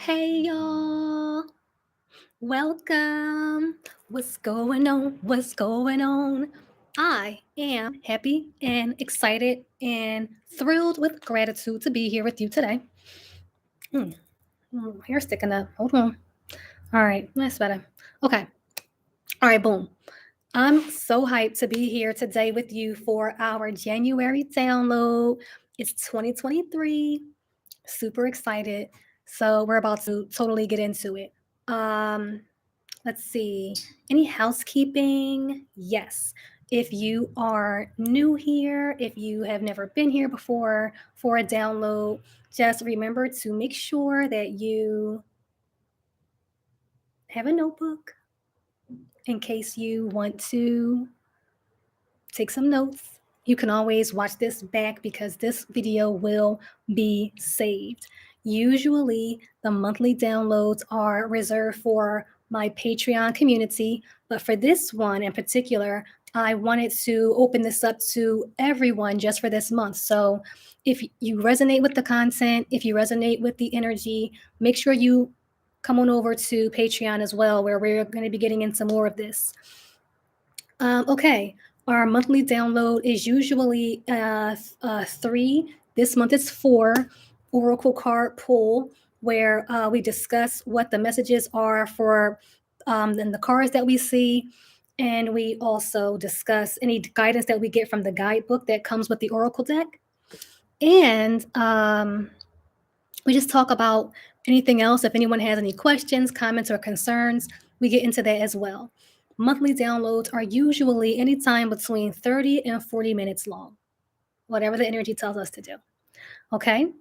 Hey y'all, welcome. What's going on? What's going on? I am happy and excited and thrilled with gratitude to be here with you today. Hmm, hair sticking up. Hold on. All right, that's better. Okay. All right, boom. I'm so hyped to be here today with you for our January download. It's 2023. Super excited. So we're about to totally get into it. Um, let's see. Any housekeeping? Yes. If you are new here, if you have never been here before for a download, just remember to make sure that you have a notebook in case you want to take some notes. You can always watch this back because this video will be saved. Usually, the monthly downloads are reserved for my Patreon community, but for this one in particular, I wanted to open this up to everyone just for this month. So, if you resonate with the content, if you resonate with the energy, make sure you come on over to Patreon as well, where we're going to be getting into more of this. Okay, our monthly download is usually 3. This month it's 4 Oracle card pull, where we discuss what the messages are for then the cards that we see. And we also discuss any guidance that we get from the guidebook that comes with the Oracle deck. And we just talk about anything else. If anyone has any questions, comments, or concerns, we get into that as well. Monthly downloads are usually anytime between 30 and 40 minutes long, whatever the energy tells us to do. Okay?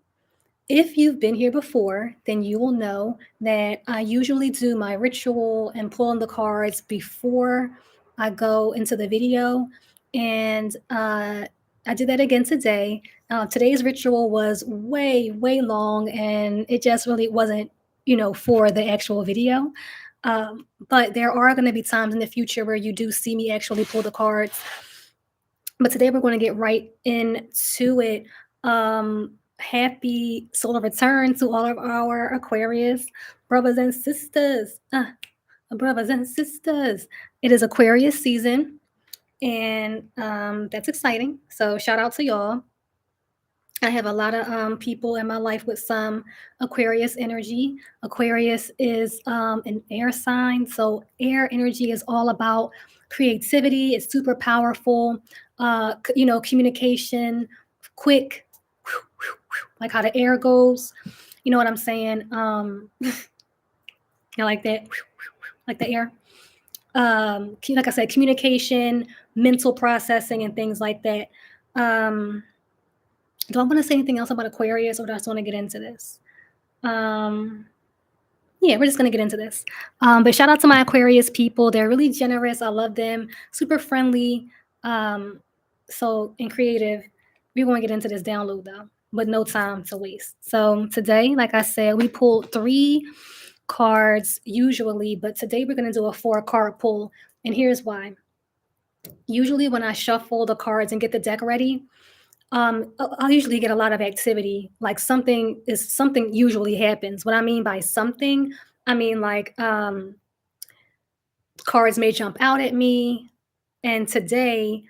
If you've been here before, then you will know that I usually do my ritual and pull in the cards before I go into the video. And I did that again today. Today's ritual was way, way long, and it just really wasn't, for the actual video. But there are going to be times in the future where you do see me actually pull the cards. But today we're going to get right into it. Happy solar return to all of our Aquarius brothers and sisters. Brothers and sisters. It is Aquarius season, and that's exciting. So shout out to y'all. I have a lot of people in my life with some Aquarius energy. Aquarius is an air sign, so air energy is all about creativity. It's super powerful. Communication, quick, like how the air goes. You know what I'm saying? Like that, like the air. Like I said, communication, mental processing, and things like that. Do I want to say anything else about Aquarius, or do I just want to get into this? Yeah, we're just going to get into this. But shout out to my Aquarius people. They're really generous. I love them. Super friendly. And creative. We're going to get into this download though, with no time to waste. So today, like I said, we pulled 3 cards usually, but today we're going to do a 4-card pull. And here's why. Usually when I shuffle the cards and get the deck ready, I'll usually get a lot of activity. Like something usually happens. What I mean by something, I mean like cards may jump out at me, and today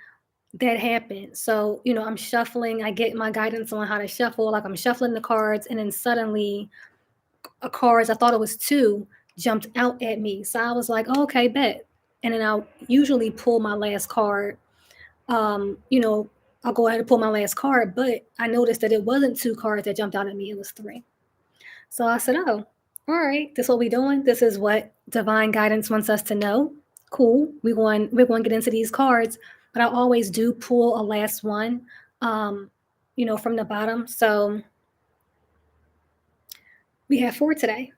that happened. So I'm shuffling. I get my guidance on how to shuffle. Like I'm shuffling the cards, and then suddenly a cards I thought it was 2 jumped out at me. So I was like, oh, okay, bet. And then I'll usually pull my last card. um, you know, I'll go ahead and pull my last card, but I noticed that it wasn't 2 cards that jumped out at me, it was 3. So I said, oh, all right, this is what we're doing. This is what divine guidance wants us to know. Cool. We're going to get into these cards, but I always do pull a last one, from the bottom. So we have 4 today.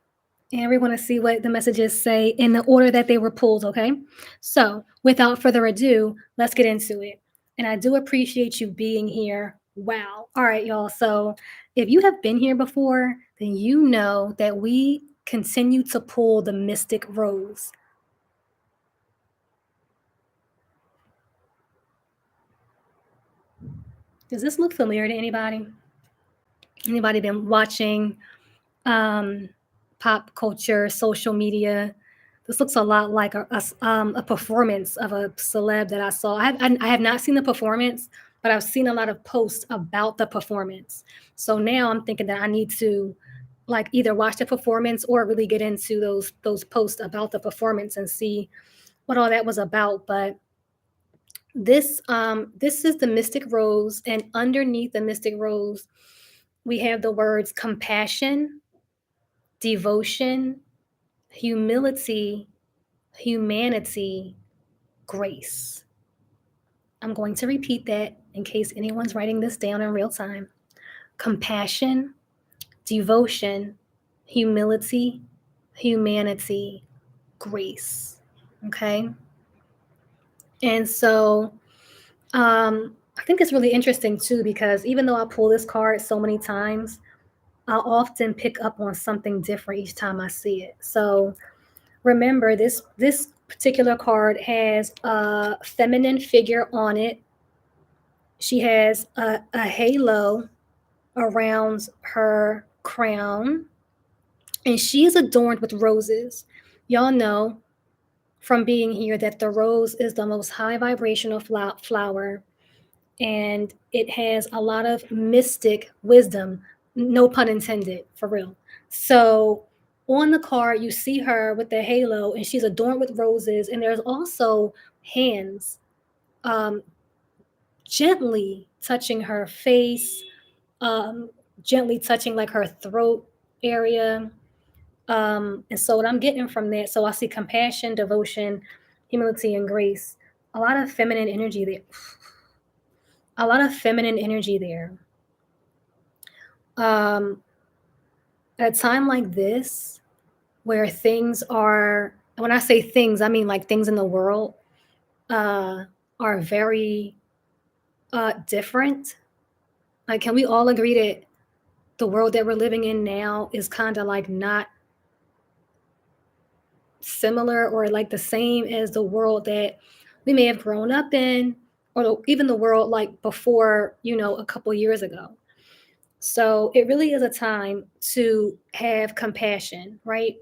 And we're going to see what the messages say in the order that they were pulled, okay? So, without further ado, let's get into it. And I do appreciate you being here. Wow. All right, y'all. So, if you have been here before, then you know that we continue to pull the Mystic Rose. Does this look familiar to anybody? Anybody been watching pop culture, social media. This looks a lot like a performance of a celeb that I saw. I have not seen the performance, but I've seen a lot of posts about the performance. So now I'm thinking that I need to like either watch the performance or really get into those posts about the performance and see what all that was about. But this is the mystic rose, and underneath the mystic rose, we have the words compassion, devotion, humility, humanity, grace. I'm going to repeat that in case anyone's writing this down in real time. Compassion, devotion, humility, humanity, grace. Okay. And so I think it's really interesting too, because even though I pull this card so many times, I'll often pick up on something different each time I see it. So remember, this particular card has a feminine figure on it. She has a halo around her crown, and she is adorned with roses. Y'all know from being here that the rose is the most high vibrational flower, and it has a lot of mystic wisdom, no pun intended, for real. So on the card, you see her with the halo, and she's adorned with roses, and there's also hands um, gently touching her face, um, gently touching like her throat area. And so what I'm getting from that, so I see compassion, devotion, humility, and grace. A lot of feminine energy there. A lot of feminine energy there. Um, at a time like this, where things are, when I say things, I mean like things in the world uh, are very different. Like, can we all agree that the world that we're living in now is kind of like not similar or like the same as the world that we may have grown up in, or even the world like before, a couple years ago. So it really is a time to have compassion, right?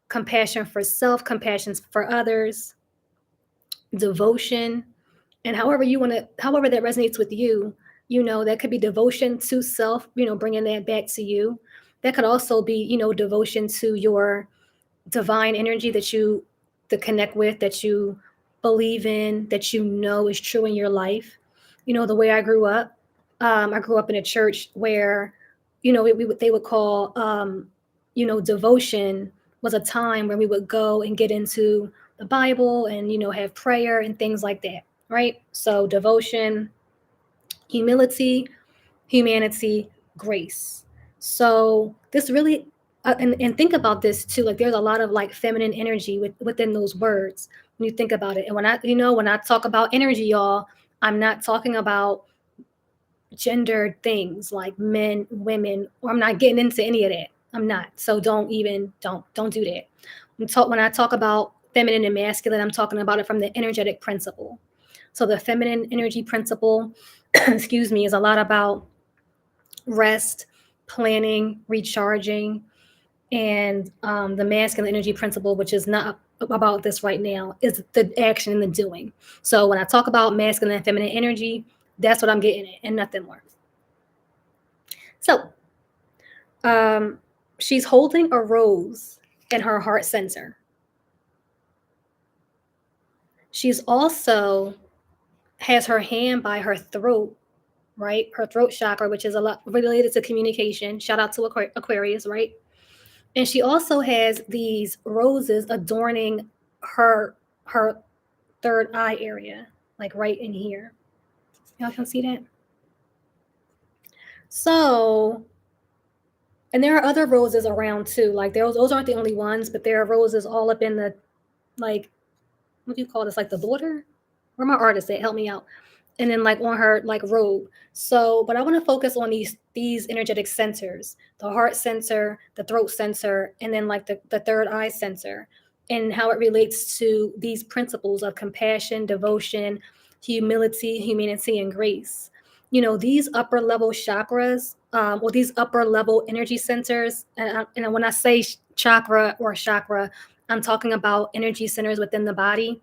Compassion for self, compassion for others, devotion, and however that resonates with you, that could be devotion to self, bringing that back to you. That could also be, devotion to your divine energy that you to connect with, that you believe in, that is true in your life. The way I grew up in a church where, they would call, devotion was a time where we would go and get into the Bible and, have prayer and things like that, right? So devotion, humility, humanity, grace. So this really, and think about this too. Like there's a lot of like feminine energy within those words when you think about it. And when I talk about energy, y'all, I'm not talking about gendered things like men, women, or I'm not getting into any of that. I'm not. So don't do that. When I talk about feminine and masculine, I'm talking about it from the energetic principle. So the feminine energy principle, excuse me, is a lot about rest, planning, recharging, and the masculine energy principle, which is not about this right now, is the action and the doing. So when I talk about masculine and feminine energy, that's what I'm getting at, and nothing more. So she's holding a rose in her heart center. She's also has her hand by her throat, right? Her throat chakra, which is a lot related to communication. Shout out to Aquarius, right? And she also has these roses adorning her third eye area, like right in here. Y'all can see that? So, and there are other roses around too. Like those aren't the only ones, but there are roses all up in the, like, what do you call this? Like the border? Where my artist at? Help me out. And then like on her like robe. So, but I want to focus on these energetic centers, the heart center, the throat center, and then like the third eye center, and how it relates to these principles of compassion, devotion, humility, humanity, and grace. These upper level chakras, or these upper level energy centers, and when I say chakra or chakra, I'm talking about energy centers within the body.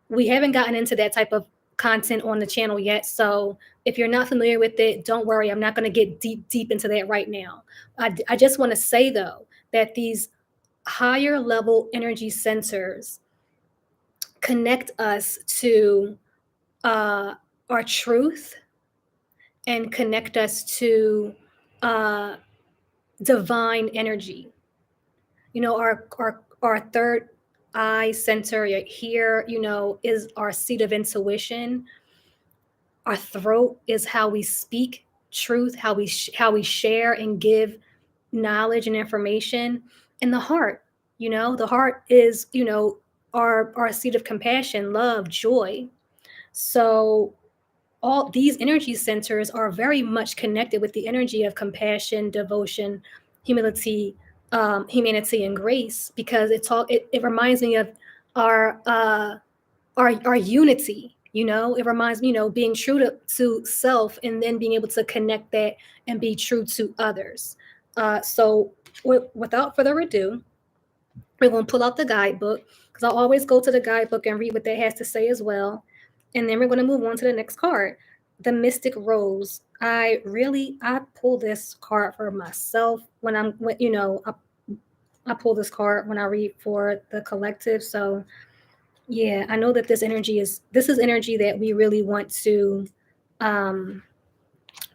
We haven't gotten into that type of content on the channel yet. So if you're not familiar with it, don't worry. I'm not going to get deep into that right now. I just want to say, though, that these higher level energy centers connect us to our truth and connect us to uh, divine energy. You know, our third eye center here, you know, is our seat of intuition. Our throat is how we speak truth, how we share and give knowledge and information. And the heart, you know, the heart is, you know, our seat of compassion, love, joy. So all these energy centers are very much connected with the energy of compassion, devotion, humility, humanity, and grace, because it reminds me of our our unity. You know, it reminds me, you know, being true to self and then being able to connect that and be true to others. So without further ado, we're going to pull out the guidebook, because I'll always go to the guidebook and read what that has to say as well. And then we're going to move on to the next card, the Mystic Rose. I pull this card for myself you know, I pull this card when I read for the collective. So yeah, I know that this is energy that we really want to um,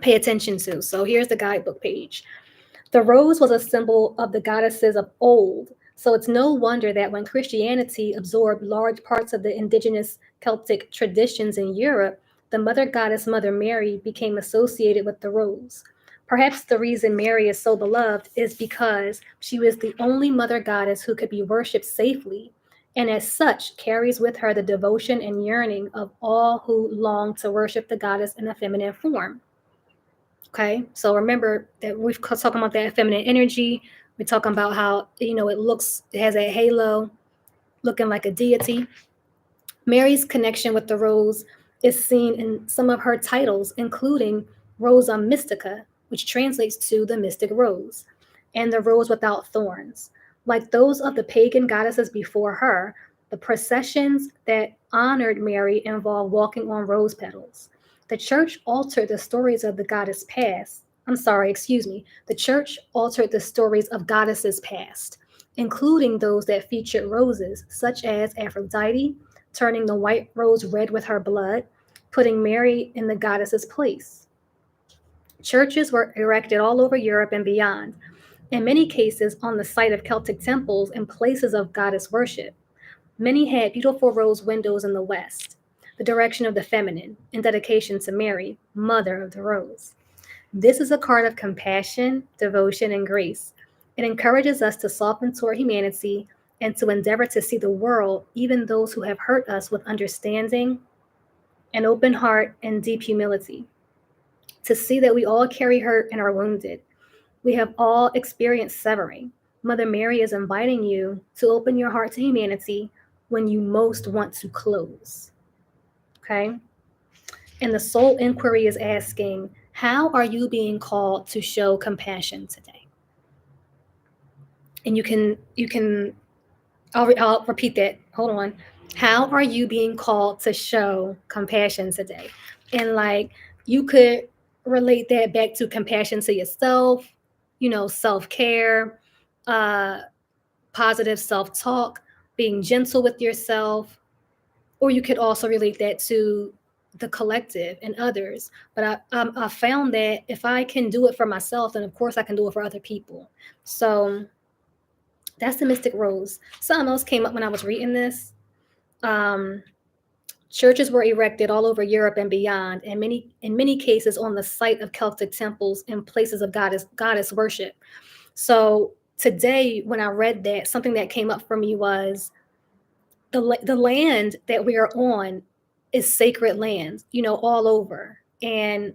pay attention to. So here's the guidebook page. The rose was a symbol of the goddesses of old, so it's no wonder that when Christianity absorbed large parts of the indigenous Celtic traditions in Europe, the mother goddess Mother Mary became associated with the rose. Perhaps the reason Mary is so beloved is because she was the only mother goddess who could be worshipped safely, and as such carries with her the devotion and yearning of all who long to worship the goddess in a feminine form. Okay, so remember that we've talking about that feminine energy. We're talking about how, you know, it has a halo, looking like a deity. Mary's connection with the rose is seen in some of her titles, including Rosa Mystica, which translates to the mystic rose, and the rose without thorns. Like those of the pagan goddesses before her, the processions that honored Mary involved walking on rose petals. The church altered the stories of the goddess past. I'm sorry, excuse me. The church altered the stories of goddesses past, including those that featured roses, such as Aphrodite, turning the white rose red with her blood, putting Mary in the goddess's place. Churches were erected all over Europe and beyond, in many cases on the site of Celtic temples and places of goddess worship. Many had beautiful rose windows in the west, the direction of the feminine, in dedication to Mary, mother of the rose. This is a card of compassion, devotion, and grace. It encourages us to soften toward humanity and to endeavor to see the world, even those who have hurt us, with understanding, an open heart, and deep humility. To see that we all carry hurt and are wounded. We have all experienced severing. Mother Mary is inviting you to open your heart to humanity when you most want to close. Okay? And the soul inquiry is asking, how are you being called to show compassion today? And I'll repeat that. Hold on. How are you being called to show compassion today? And like, you could relate that back to compassion to yourself, you know, self-care, uh, positive self-talk, being gentle with yourself, or you could also relate that to the collective and others. But I found that if I can do it for myself, then of course I can do it for other people. So that's the Mystic Rose. Something else came up when I was reading this. Um, Churches were erected all over Europe and beyond, and in many cases on the site of Celtic temples and places of goddess worship. So today, when I read that, something that came up for me was the land that we are on is sacred land, you know, all over, and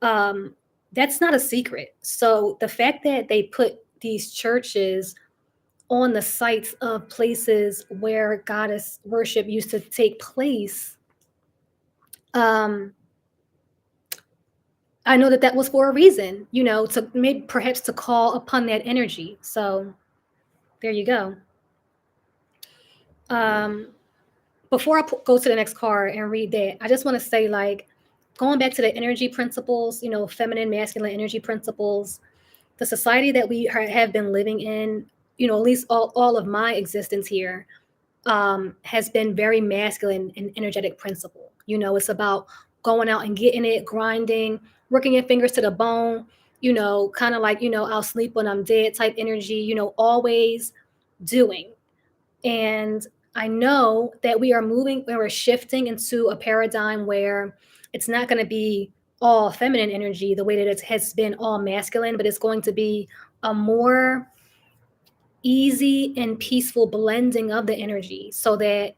um, that's not a secret. So the fact that they put these churches on the sites of places where goddess worship used to take place, um, I know that that was for a reason, you know, to maybe perhaps to call upon that energy. So There you go. Before I go to the next card and read that, I just want to say, like, going back to the energy principles, feminine, masculine energy principles, the society that we have been living in, at least all of my existence here, has been very masculine and energetic principle. It's about going out and getting it, grinding, working your fingers to the bone, kind of like, I'll sleep when I'm dead type energy, always doing. And I know that we're shifting into a paradigm where it's not going to be all feminine energy the way that it has been all masculine, but it's going to be a more easy and peaceful blending of the energy so that,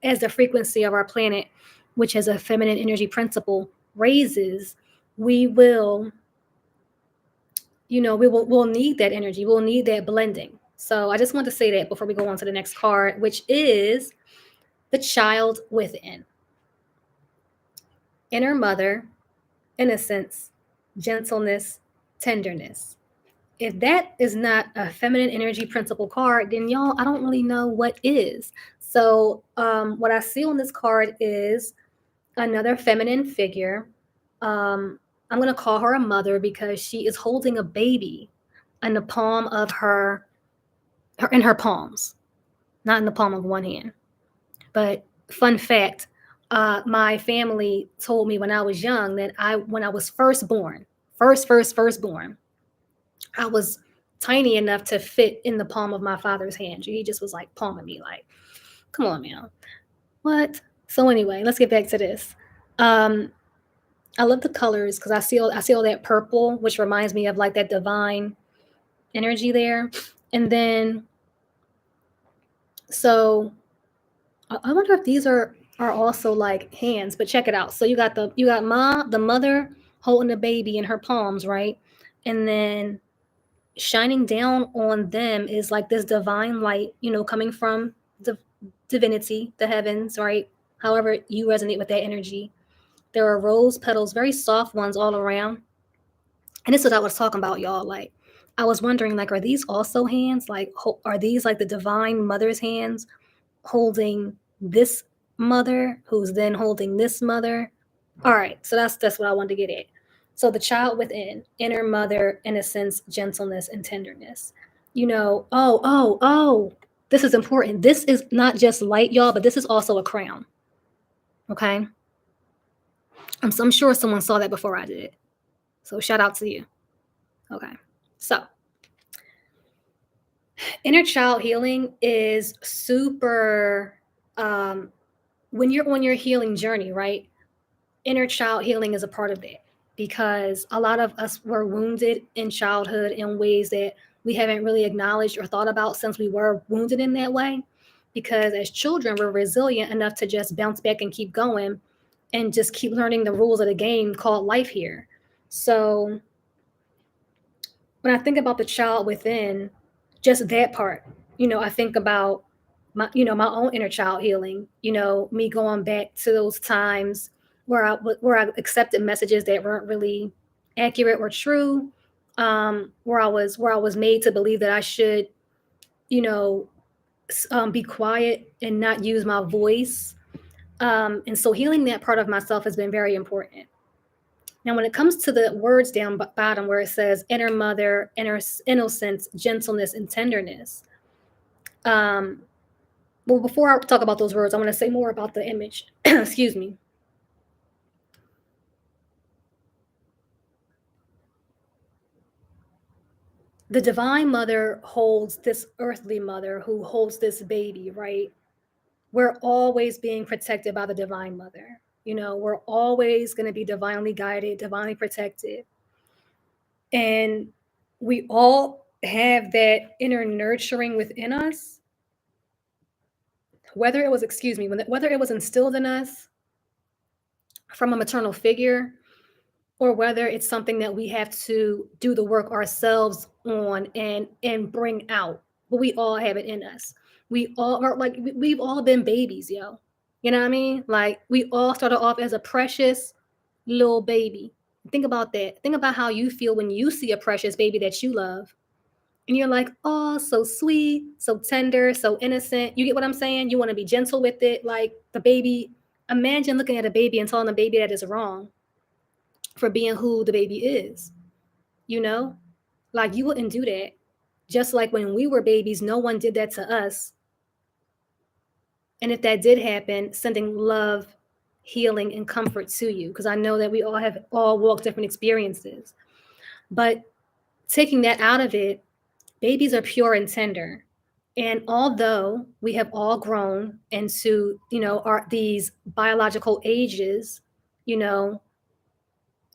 as the frequency of our planet, which has a feminine energy principle, raises, we will, we'll need that energy. We'll need that blending. So I just want to say that before we go on to the next card, which is the child within. Inner mother, innocence, gentleness, tenderness. If that is not a feminine energy principle card, then y'all, I don't really know what is. So what I see on this card is another feminine figure. I'm going to call her a mother because she is holding a baby in the palm of in her palms, not in the palm of one hand. But fun fact, my family told me when I was young that when I was first born, first born, I was tiny enough to fit in the palm of my father's hand. He just was like palming me, like, come on, man. What? So anyway, let's get back to this. I love the colors because I see all that purple, which reminds me of like that divine energy there. And then, so I wonder if these are also like hands, but check it out. So you got the mother holding the baby in her palms, right? And then shining down on them is like this divine light, coming from the divinity, the heavens, right? However you resonate with that energy. There are rose petals, very soft ones all around. And this is what I was talking about, y'all. Like, I was wondering, like, are these also hands? Like, are these like the divine mother's hands holding this mother, who's then holding this mother? All right, so that's what I wanted to get at. So the child within, inner mother, innocence, gentleness, and tenderness. Oh, this is important. This is not just light, y'all, but this is also a crown. Okay. I'm sure someone saw that before I did. So shout out to you. Okay. So inner child healing is super, when you're on your healing journey, right? Inner child healing is a part of that because a lot of us were wounded in childhood in ways that we haven't really acknowledged or thought about since we were wounded in that way. Because as children, we're resilient enough to just bounce back and keep going and just keep learning the rules of the game called life here. So when I think about the child within, just that part, I think about my own inner child healing, me going back to those times where I accepted messages that weren't really accurate or true, where I was made to believe that I should, you know, be quiet and not use my voice. And so healing that part of myself has been very important. Now, when it comes to the words down bottom where it says inner mother, inner innocence, gentleness, and tenderness, well, before I talk about those words, I want to say more about the image. Excuse me. The divine mother holds this earthly mother who holds this baby, right? We're always being protected by the divine mother. We're always going to be divinely guided, divinely protected. And we all have that inner nurturing within us, whether it was, whether it was instilled in us from a maternal figure or whether it's something that we have to do the work ourselves on and bring out. But we all have it in us. We all are like we've all been babies, yo. You know what I mean? Like we all started off as a precious little baby. Think about that. Think about how you feel when you see a precious baby that you love. And you're like, oh, so sweet, so tender, so innocent. You get what I'm saying? You want to be gentle with it. Like the baby, imagine looking at a baby and telling the baby that is wrong for being who the baby is, you know? Like you wouldn't do that. Just like when we were babies, no one did that to us. And if that did happen, sending love, healing, and comfort to you, because I know that we all have all walked different experiences. But taking that out of it, babies are pure and tender. And although we have all grown into, our these biological ages, you know,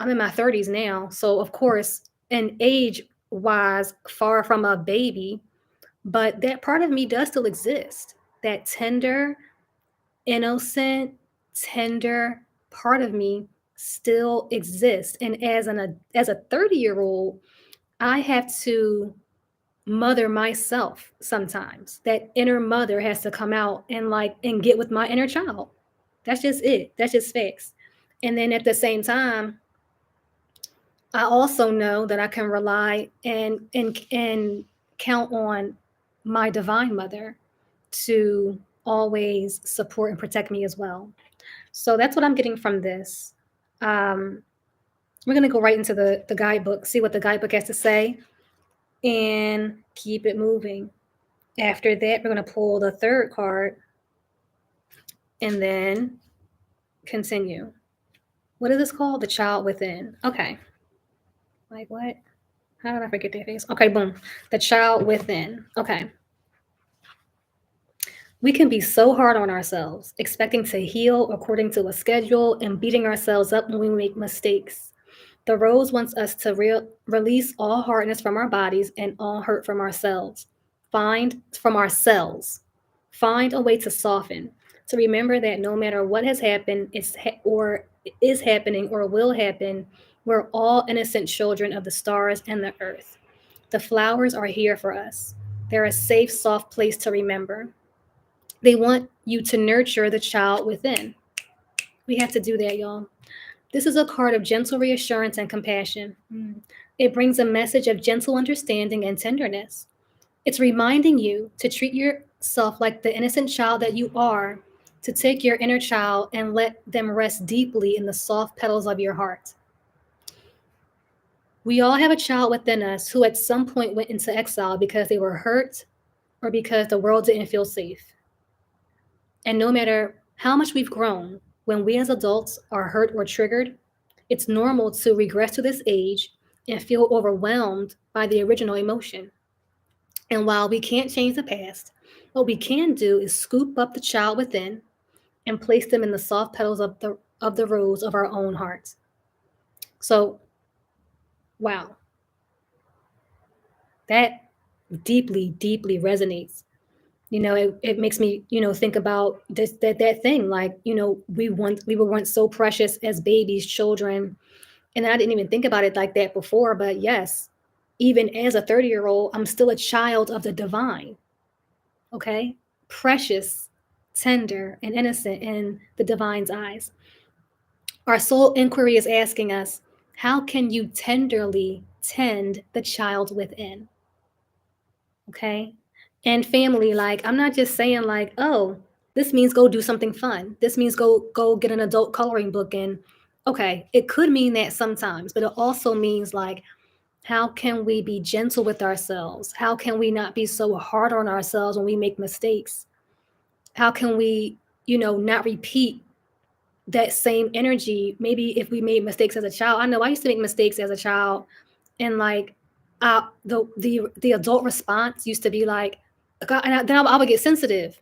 I'm in my 30s now. So of course, an age wise, far from a baby, but that part of me does still exist. That tender, innocent, tender part of me still exists. And as a 30-year-old, I have to mother myself sometimes. That inner mother has to come out and get with my inner child. That's just it. That's just facts. And then at the same time, I also know that I can rely and count on my divine mother to always support and protect me as well. So that's what I'm getting from this. Um, we're gonna go right into the guidebook, see what the guidebook has to say, and keep it moving. After that, we're gonna pull the third card and then continue. What is this called? The child within. Okay. Like what? How did I forget that face? Okay, boom. The child within. Okay. We can be so hard on ourselves, expecting to heal according to a schedule and beating ourselves up when we make mistakes. The rose wants us to release all hardness from our bodies and all hurt from ourselves. From ourselves. Find a way to soften, to remember that no matter what has happened, or is happening or will happen, we're all innocent children of the stars and the earth. The flowers are here for us. They're a safe, soft place to remember. They want you to nurture the child within. We have to do that, y'all. This is a card of gentle reassurance and compassion. It brings a message of gentle understanding and tenderness. It's reminding you to treat yourself like the innocent child that you are, to take your inner child and let them rest deeply in the soft petals of your heart. We all have a child within us who at some point went into exile because they were hurt or because the world didn't feel safe. And no matter how much we've grown, when we as adults are hurt or triggered, it's normal to regress to this age and feel overwhelmed by the original emotion. And while we can't change the past, what we can do is scoop up the child within and place them in the soft petals of the rose of our own hearts. So, wow, that deeply, deeply resonates. It makes me, think about that thing. Like, we were once so precious as babies, children, and I didn't even think about it like that before. But yes, even as a 30-year-old, I'm still a child of the divine. Okay, precious, tender, and innocent in the divine's eyes. Our soul inquiry is asking us, how can you tenderly tend the child within? Okay. And family, like, I'm not just saying like, oh, this means go do something fun. This means go get an adult coloring book. And okay, it could mean that sometimes, but it also means like, how can we be gentle with ourselves? How can we not be so hard on ourselves when we make mistakes? How can we, not repeat that same energy? Maybe if we made mistakes as a child. I know I used to make mistakes as a child, and like the adult response used to be like, God, and then I would get sensitive.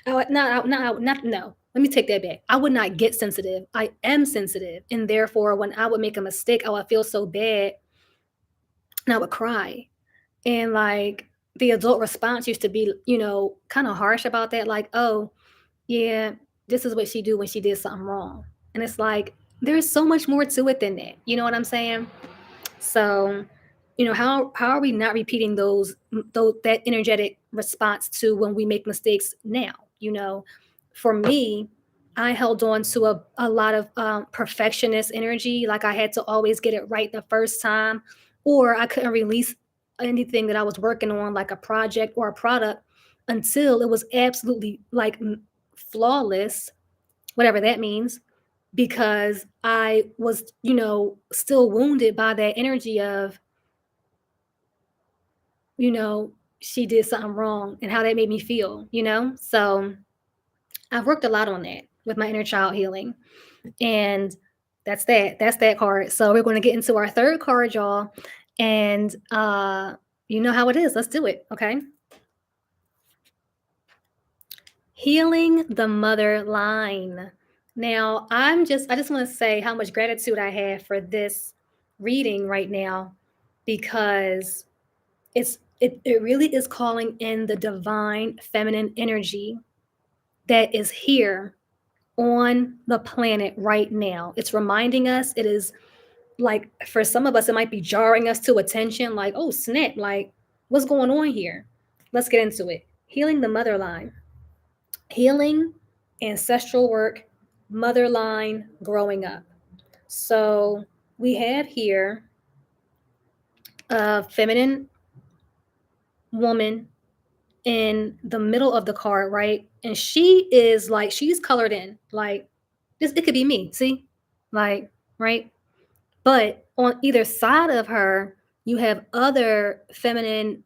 Not no. Let me take that back. I would not get sensitive. I am sensitive, and therefore, when I would make a mistake, I would feel so bad, and I would cry. And like the adult response used to be, kind of harsh about that, like, oh, yeah, this is what she do when she did something wrong. And it's like there's so much more to it than that. You know what I'm saying? So, how are we not repeating those that energetic response to when we make mistakes now? For me, I held on to a lot of perfectionist energy, like I had to always get it right the first time, or I couldn't release anything that I was working on, like a project or a product, until it was absolutely like flawless, whatever that means, because I was, still wounded by that energy of, you know, she did something wrong and how that made me feel. So I've worked a lot on that with my inner child healing. And that's that. That's that card. So we're going to get into our third card, y'all. And you know how it is. Let's do it. Okay. Healing the mother line. Now, I just want to say how much gratitude I have for this reading right now, because it really is calling in the divine feminine energy that is here on the planet right now. It's reminding us, it is like, for some of us, it might be jarring us to attention, like, oh, snap, like, what's going on here? Let's get into it. Healing the mother line. Healing, ancestral work, mother line, growing up. So we have here a feminine woman in the middle of the card, right? And she is like, she's colored in, like, this, it could be me, see? Like, right? But on either side of her, you have other feminine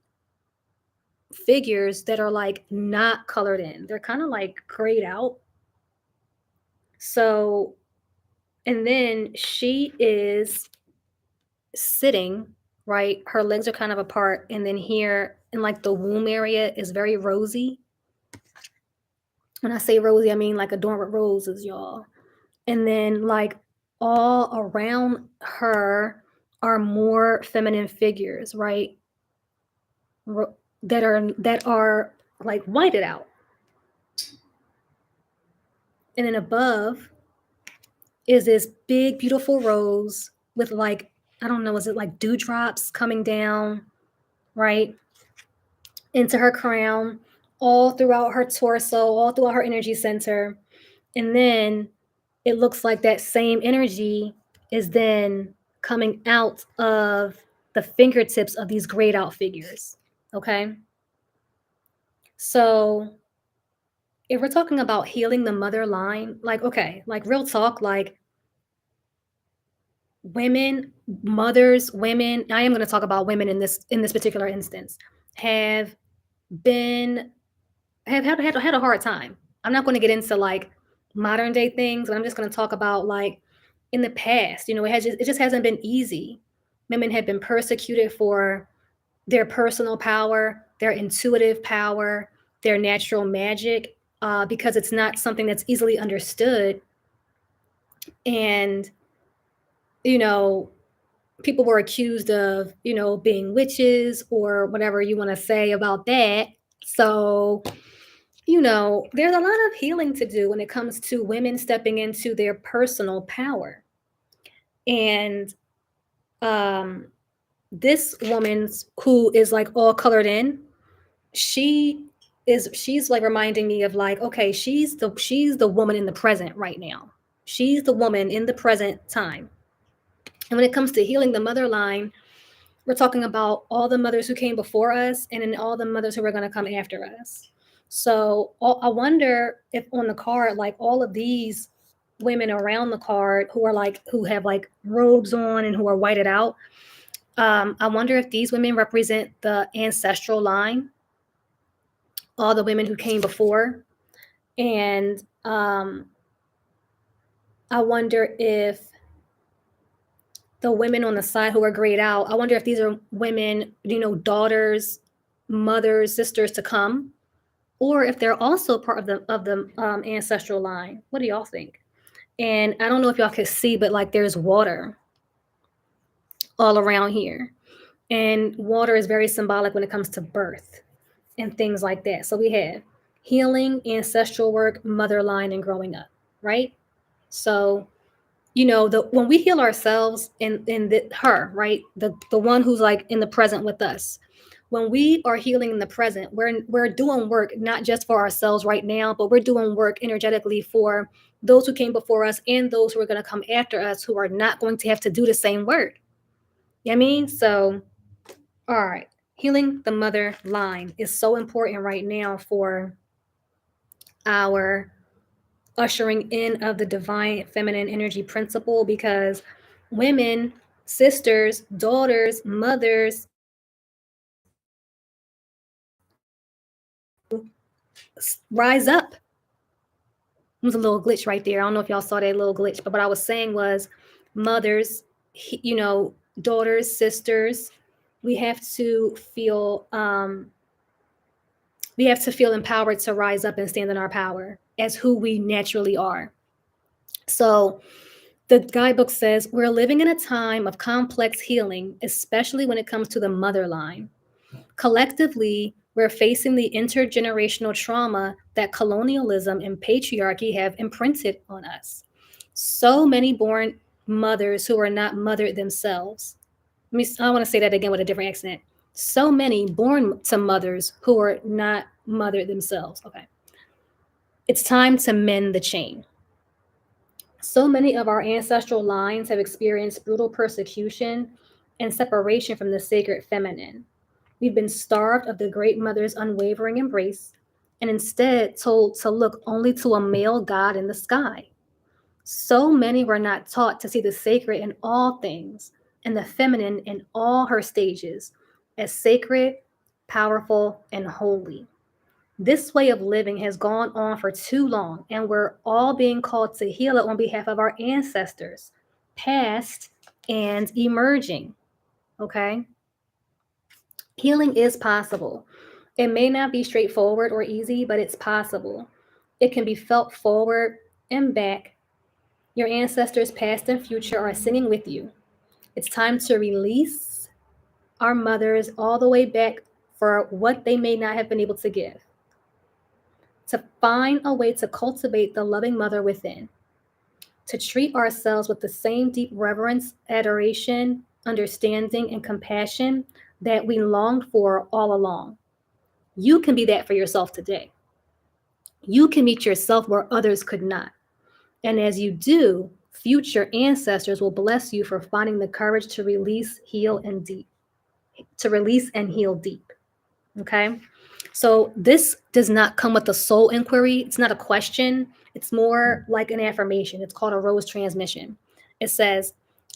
figures that are like not colored in. They're kind of like grayed out. So, and then she is sitting, right? Her legs are kind of apart. And then here in like the womb area is very rosy. When I say rosy, I mean like adorned with roses, y'all. And then like all around her are more feminine figures, right? That are like whited out. And then above is this big, beautiful rose with like, I don't know, is it like dewdrops coming down, right? Into her crown, all throughout her torso, all throughout her energy center. And then it looks like that same energy is then coming out of the fingertips of these grayed out figures. Okay. So if we're talking about healing the mother line, like, okay, like real talk, like women, mothers, women, I am going to talk about women in this particular instance, have been have had a hard time. I'm not going to get into like modern day things, but I'm just going to talk about like in the past. It just hasn't been easy. Women have been persecuted for their personal power, their intuitive power, their natural magic, because it's not something that's easily understood. And you know, people were accused of, being witches or whatever you want to say about that. So, there's a lot of healing to do when it comes to women stepping into their personal power. And um, this woman's who is like all colored in, she's like reminding me of like, okay, she's the woman in the present right now. She's the woman in the present time. And when it comes to healing the mother line, we're talking about all the mothers who came before us and then all the mothers who are going to come after us. So I wonder if on the card, like all of these women around the card who have like robes on and who are whited out, I wonder if these women represent the ancestral line, all the women who came before. And I wonder if the women on the side who are grayed out, I wonder if these are women, daughters, mothers, sisters to come, or if they're also part of the ancestral line. What do y'all think? And I don't know if y'all can see, but like there's water all around here. And water is very symbolic when it comes to birth and things like that. So we have healing, ancestral work, mother line, and growing up, right? So when we heal ourselves her, right, the one who's like in the present with us, when we are healing in the present, we're doing work not just for ourselves right now, but we're doing work energetically for those who came before us and those who are going to come after us, who are not going to have to do the same work. You know what I mean? So all right, Healing the mother line is so important right now for our ushering in of the divine feminine energy principle, because women, sisters, daughters, mothers rise up. It was a little glitch right there. I don't know if y'all saw that little glitch, but what I was saying was mothers, daughters, sisters, we have to feel empowered to rise up and stand in our power as who we naturally are. So the guidebook says we're living in a time of complex healing, especially when it comes to the mother line. Collectively, we're facing the intergenerational trauma that colonialism and patriarchy have imprinted on us. So many born mothers who are not mothered themselves. I want to say that again with a different accent. So many born to mothers who are not mothered themselves. Okay. It's time to mend the chain. So many of our ancestral lines have experienced brutal persecution and separation from the sacred feminine. We've been starved of the great mother's unwavering embrace and instead told to look only to a male god in the sky. So many were not taught to see the sacred in all things and the feminine in all her stages as sacred, powerful, and holy. This way of living has gone on for too long, and we're all being called to heal it on behalf of our ancestors, past and emerging. Okay? Healing is possible. It may not be straightforward or easy, but it's possible. It can be felt forward and back. Your ancestors, past and future, are singing with you. It's time to release our mothers all the way back for what they may not have been able to give, to find a way to cultivate the loving mother within, to treat ourselves with the same deep reverence, adoration, understanding, and compassion that we longed for all along. You can be that for yourself today. You can meet yourself where others could not. And as you do, future ancestors will bless you for finding the courage to release, heal, and deep, to release and heal deep. Okay. So this does not come with a soul inquiry. It's not a question. It's more like an affirmation. It's called a rose transmission. It says,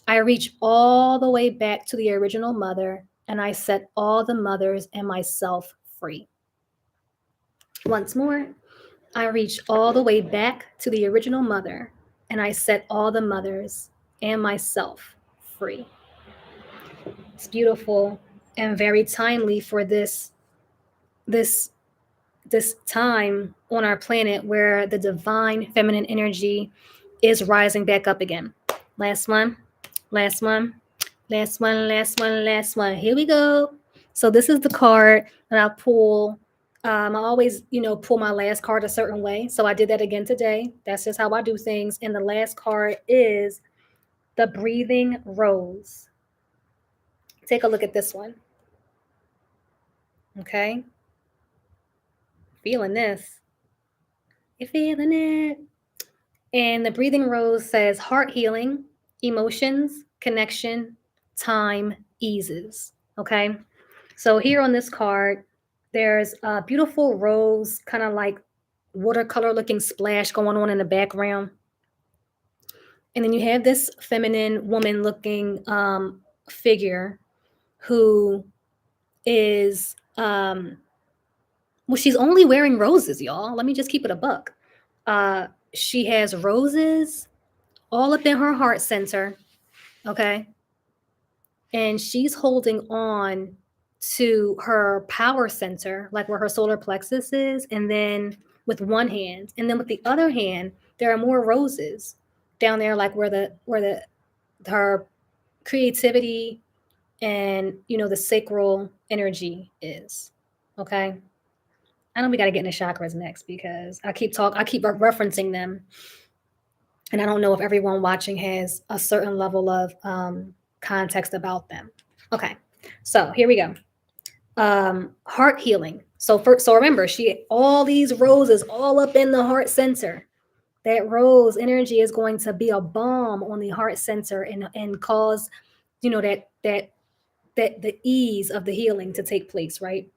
I reach all the way back to the original mother and I set all the mothers and myself free. Once more, I reach all the way back to the original mother and I set all the mothers and myself free. It's beautiful and very timely for this time on our planet where the divine feminine energy is rising back up again. Last one, last one, last one, last one, last one. Here we go. So this is the card that I pull. I always, pull my last card a certain way. So I did that again today. That's just how I do things. And the last card is the Breathing Rose. Take a look at this one. Okay. Feeling this. You're feeling it. And the Breathing Rose says heart healing, emotions, connection, time, eases. Okay. So here on this card, there's a beautiful rose, kind of like watercolor looking splash going on in the background. And then you have this feminine woman looking figure who is, she's only wearing roses, y'all. Let me just keep it a buck. She has roses all up in her heart center. Okay. And she's holding on to her power center, like where her solar plexus is, and then with one hand, and then with the other hand, there are more roses down there, like where her creativity and the sacral energy is. Okay. I know we got to get into chakras next because I keep referencing them, and I don't know if everyone watching has a certain level of context about them. Okay, so here we go. Heart healing. So remember, all these roses all up in the heart center. That rose energy is going to be a balm on the heart center and cause, that the ease of the healing to take place, right?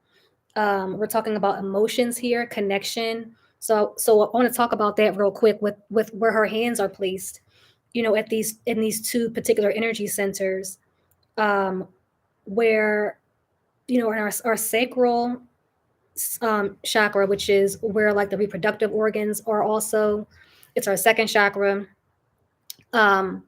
We're talking about emotions here, connection. So I want to talk about that real quick with where her hands are placed, at these in these two particular energy centers, um, where in our sacral chakra, which is where like the reproductive organs are also. It's our second chakra. Um,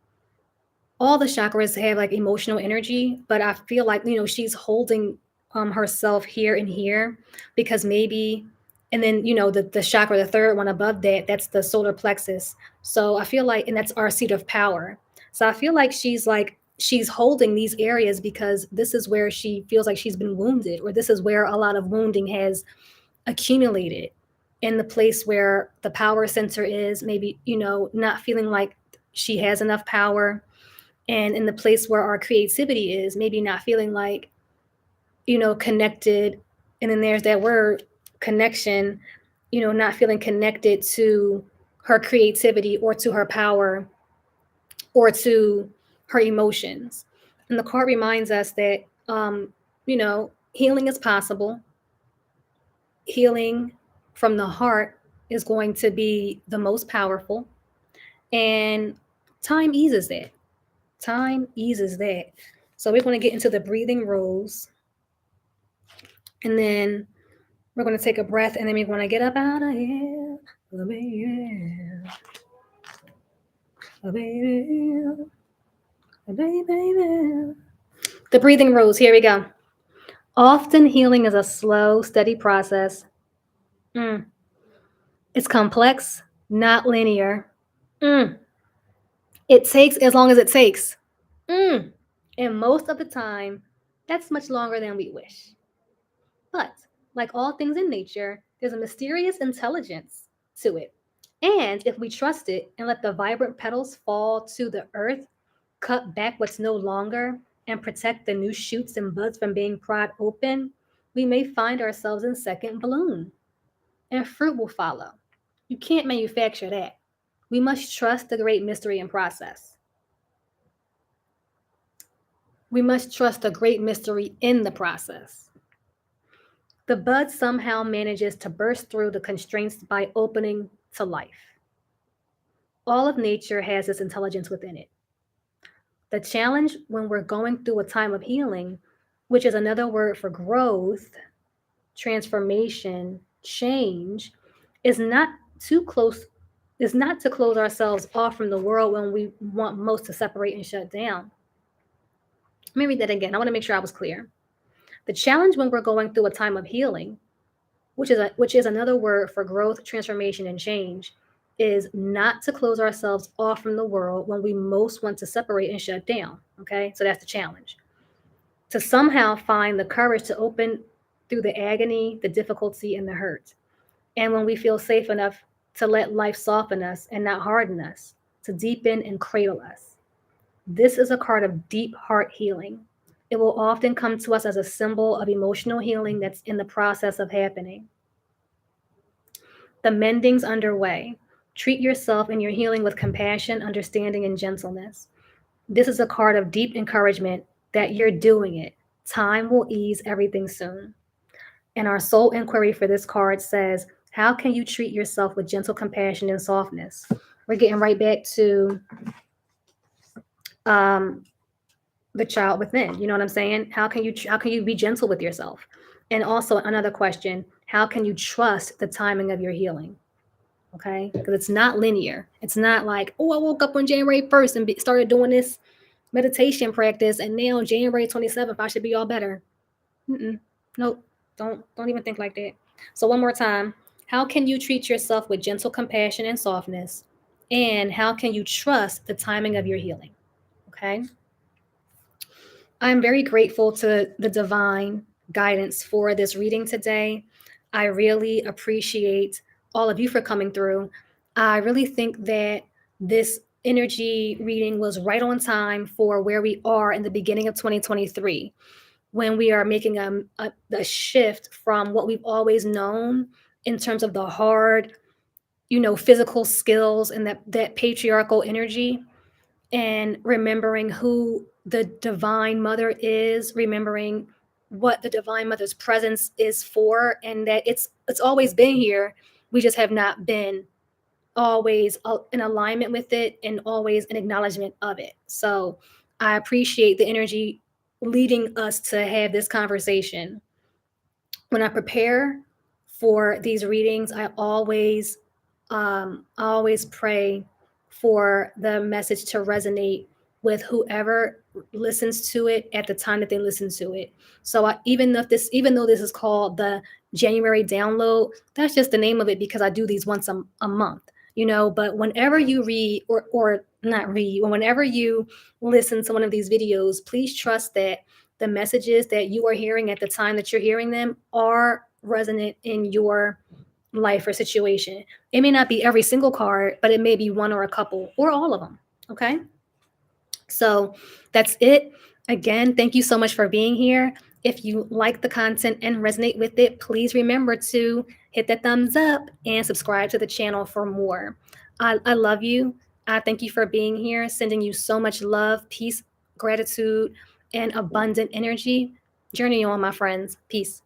all the chakras have like emotional energy, but I feel like she's holding herself here and here because maybe, and then the chakra, the third one above that, that's the solar plexus. So I feel like, and that's our seat of power. So I feel like she's holding these areas because this is where she feels like she's been wounded, or this is where a lot of wounding has accumulated, in the place where the power center is, maybe not feeling like she has enough power, and in the place where our creativity is, maybe not feeling like connected. And then there's that word connection, not feeling connected to her creativity or to her power or to her emotions. And the card reminds us that healing is possible. Healing from the heart is going to be the most powerful, and time eases that. Time eases that. So we're going to get into the breathing rose, and then we're going to take a breath, and then we're going to get up out of here. Oh, baby. Oh, baby. Oh, baby. The breathing rose. Here we go. Often healing is a slow, steady process. It's complex, not linear. It takes as long as it takes. And most of the time, that's much longer than we wish. But like all things in nature, there's a mysterious intelligence to it. And if we trust it and let the vibrant petals fall to the earth, cut back what's no longer, and protect the new shoots and buds from being pried open, we may find ourselves in second bloom, and fruit will follow. You can't manufacture that. We must trust the great mystery and process. We must trust the great mystery in the process. The bud somehow manages to burst through the constraints by opening to life. All of nature has this intelligence within it. The challenge when we're going through a time of healing, which is another word for growth, transformation, change, is not too close, is not to close ourselves off from the world when we want most to separate and shut down. Let me read that again. I want to make sure I was clear. The challenge when we're going through a time of healing, which is another word for growth, transformation, and change, is not to close ourselves off from the world when we most want to separate and shut down. Okay, so that's the challenge. To somehow find the courage to open through the agony, the difficulty, and the hurt. And when we feel safe enough to let life soften us and not harden us, to deepen and cradle us. This is a card of deep heart healing. It will often come to us as a symbol of emotional healing that's in the process of happening. The mending's underway. Treat yourself and your healing with compassion, understanding, and gentleness. This is a card of deep encouragement that you're doing it. Time will ease everything soon. And our soul inquiry for this card says, how can you treat yourself with gentle compassion and softness? We're getting right back to the child within. You know what I'm saying? How can you be gentle with yourself? And also another question, how can you trust the timing of your healing? Okay, because it's not linear. It's not like, oh, I woke up on January 1st and started doing this meditation practice, and now on January 27th I should be all better. Nope, don't even think like that. So one more time, how can you treat yourself with gentle compassion and softness? And how can you trust the timing of your healing? Okay. I'm very grateful to the divine guidance for this reading today. I really appreciate all of you for coming through. I really think that this energy reading was right on time for where we are in the beginning of 2023, when we are making a shift from what we've always known in terms of the hard, physical skills and that patriarchal energy. and remembering who the Divine Mother is, remembering what the Divine Mother's presence is for, and that it's always been here. We just have not been always in alignment with it and always in acknowledgement of it. So I appreciate the energy leading us to have this conversation. When I prepare for these readings, I always pray for the message to resonate with whoever listens to it at the time that they listen to it. So even though this is called the January download, that's just the name of it because I do these once a month, you know. But whenever you read or not read, or whenever you listen to one of these videos, please trust that the messages that you are hearing at the time that you're hearing them are resonant in your life or situation. It may not be every single card, but it may be one or a couple or all of them. Okay. So that's it. Again, thank you so much for being here. If you like the content and resonate with it, please remember to hit that thumbs up and subscribe to the channel for more. I love you. I thank you for being here, sending you so much love, peace, gratitude, and abundant energy. Journey on, my friends. Peace.